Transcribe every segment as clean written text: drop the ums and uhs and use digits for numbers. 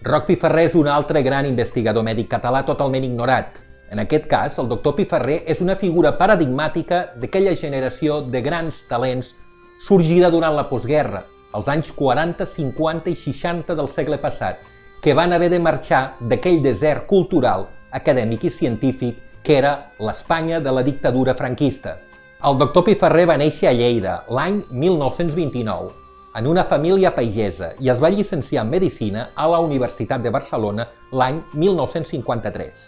Roc Piferrer és un altre gran investigador mèdic català totalment ignorat. En aquest cas, el doctor Piferrer és una figura paradigmàtica d'aquella generació de grans talents sorgida durant la postguerra, als anys 40, 50 i 60 del segle passat, que van haver de marxar d'aquell desert cultural, acadèmic i científic que era l'Espanya de la dictadura franquista. El doctor Piferrer va néixer a Lleida l'any 1929, en una família pagesa, i es va llicenciar en Medicina a la Universitat de Barcelona l'any 1953.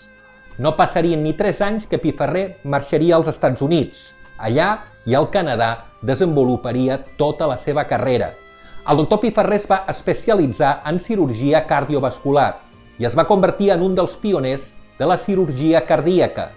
No passarien ni 3 anys que Piferrer marxaria als Estats Units. Allà i al Canadà desenvoluparia tota la seva carrera. El doctor Piferrer es va especialitzar en cirurgia cardiovascular i es va convertir en un dels pioners de la cirurgia cardíaca.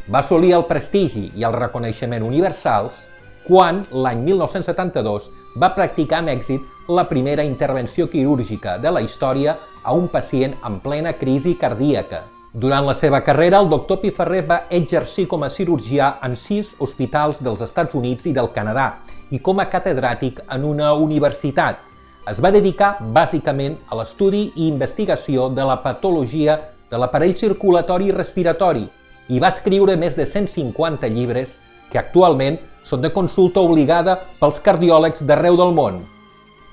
Va assolir el prestigi i el reconeixement universals quan, l'any 1972, va practicar amb èxit la primera intervenció quirúrgica de la història a un pacient en plena crisi cardíaca. Durant la seva carrera, el doctor Piferrer va exercir com a cirurgià en 6 hospitals dels Estats Units i del Canadà i com a catedràtic en una universitat. Es va dedicar bàsicament a l'estudi i investigació de la patologia de l'aparell circulatori i respiratori i va escriure més de 150 llibres que actualment són de consulta obligada pels cardiòlegs d'arreu del món.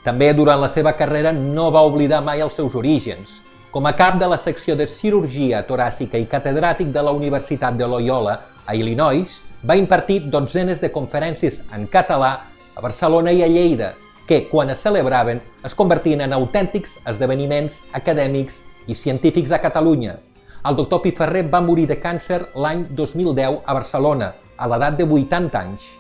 També durant la seva carrera no va oblidar mai els seus orígens. Com a cap de la secció de cirurgia toràcica i catedràtic de la Universitat de Loyola, a Illinois, va impartir dotzenes de conferències en català a Barcelona i a Lleida, que, quan es celebraven, es convertien en autèntics esdeveniments acadèmics i científics a Catalunya. El doctor Piferrer va morir de càncer l'any 2010 a Barcelona, a l'edat de 80 anys.